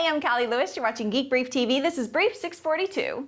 Hey, I'm Callie Lewis. You're watching Geek Brief TV. This is Brief 642.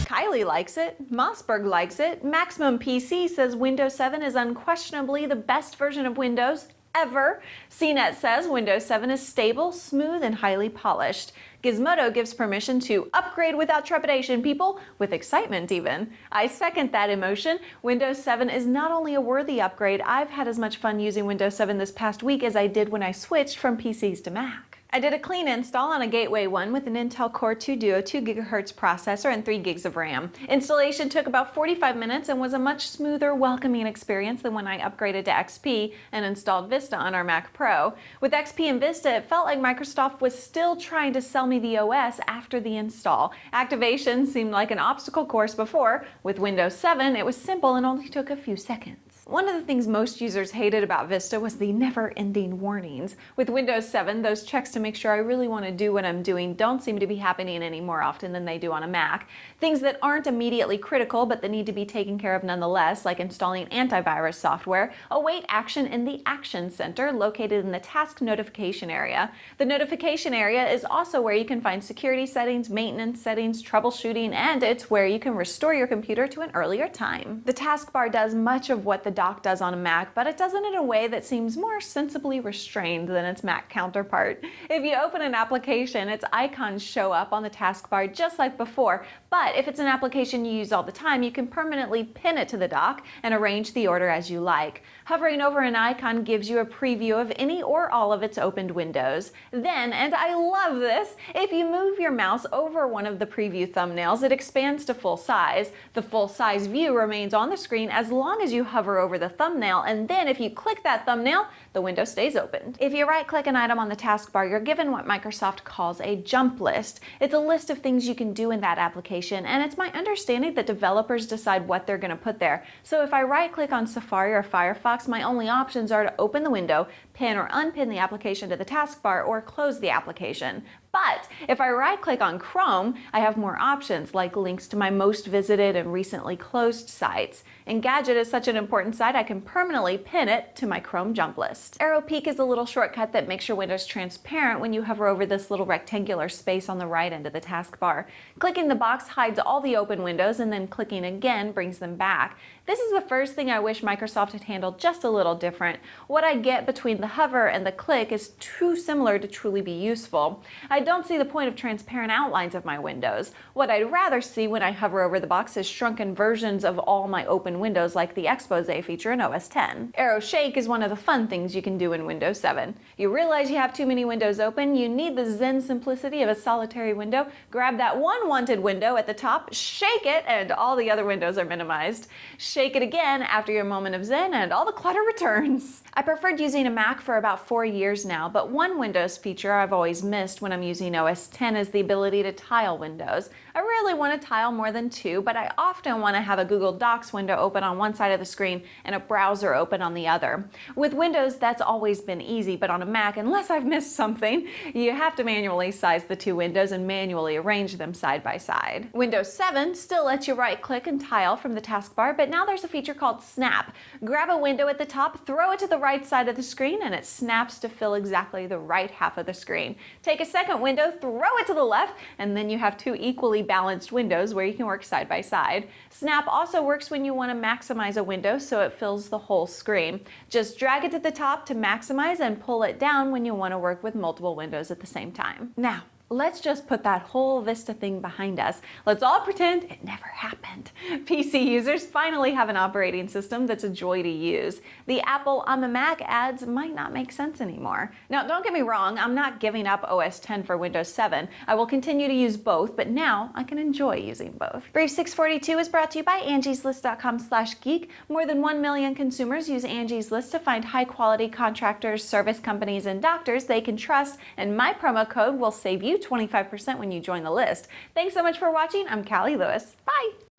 Kylie likes it, Mossberg likes it, Maximum PC says Windows 7 is unquestionably the best version of Windows ever. CNET says Windows 7 is stable, smooth, and highly polished. Gizmodo gives permission to upgrade without trepidation, people, with excitement even. I second that emotion. Windows 7 is not only a worthy upgrade, I've had as much fun using Windows 7 this past week as I did when I switched from PCs to Mac. I did a clean install on a Gateway 1 with an Intel Core 2 Duo 2 GHz processor and 3 gigs of RAM. Installation took about 45 minutes and was a much smoother, welcoming experience than when I upgraded to XP and installed Vista on our Mac Pro. With XP and Vista, it felt like Microsoft was still trying to sell me the OS after the install. Activation seemed like an obstacle course before. With Windows 7, it was simple and only took a few seconds. One of the things most users hated about Vista was the never-ending warnings. With Windows 7, those checks to make sure I really want to do what I'm doing don't seem to be happening any more often than they do on a Mac. Things that aren't immediately critical but that need to be taken care of nonetheless, like installing antivirus software, await action in the Action Center located in the Task Notification area. The notification area is also where you can find security settings, maintenance settings, troubleshooting, and it's where you can restore your computer to an earlier time. The taskbar does much of what the dock does on a Mac, but it does it in a way that seems more sensibly restrained than its Mac counterpart. If you open an application, its icons show up on the taskbar just like before, but if it's an application you use all the time, you can permanently pin it to the dock and arrange the order as you like. Hovering over an icon gives you a preview of any or all of its opened windows. Then, and I love this, if you move your mouse over one of the preview thumbnails, it expands to full size. The full size view remains on the screen as long as you hover over the thumbnail, and then if you click that thumbnail, the window stays open. If you right-click an item on the taskbar, you're given what Microsoft calls a jump list. It's a list of things you can do in that application, and it's my understanding that developers decide what they're going to put there. So if I right-click on Safari or Firefox, my only options are to open the window, pin or unpin the application to the taskbar, or close the application. But if I right-click on Chrome, I have more options like links to my most visited and recently closed sites. Engadget is such an important site, I can permanently pin it to my Chrome jump list. Arrow Peek is a little shortcut that makes your windows transparent when you hover over this little rectangular space on the right end of the taskbar. Clicking the box hides all the open windows, and then clicking again brings them back. This is the first thing I wish Microsoft had handled just a little different. What I get between the hover and the click is too similar to truly be useful. I don't see the point of transparent outlines of my windows. What I'd rather see when I hover over the box is shrunken versions of all my open windows like the Expose feature in OS X. Arrow Shake is one of the fun things you can do in Windows 7. You realize you have too many windows open, you need the zen simplicity of a solitary window, grab that one wanted window at the top, shake it, and all the other windows are minimized. Shake it again after your moment of zen and all the clutter returns. I preferred using a Mac for about 4 years now, but one Windows feature I've always missed when I'm using OS X is the ability to tile windows. I rarely want to tile more than 2, but I often want to have a Google Docs window open on one side of the screen and a browser open on the other. With Windows, that's always been easy, but on a Mac, unless I've missed something, you have to manually size the 2 windows and manually arrange them side by side. Windows 7 still lets you right-click and tile from the taskbar, but now there's a feature called Snap. Grab a window at the top, throw it to the right side of the screen, and it snaps to fill exactly the right half of the screen. Take a second window, throw it to the left, and then you have 2 equally balanced windows where you can work side by side. Snap also works when you want to maximize a window so it fills the whole screen. Just drag it to the top to maximize and pull it down when you want to work with multiple windows at the same time. Now, let's just put that whole Vista thing behind us. Let's all pretend it never happened. PC users finally have an operating system that's a joy to use. The Apple on the Mac ads might not make sense anymore. Now, don't get me wrong, I'm not giving up OS X for Windows 7. I will continue to use both, but now I can enjoy using both. Brief 642 is brought to you by angieslist.com/geek. More than 1 million consumers use Angie's List to find high-quality contractors, service companies, and doctors they can trust, and my promo code will save you 25% when you join the list. Thanks so much for watching. I'm Callie Lewis. Bye!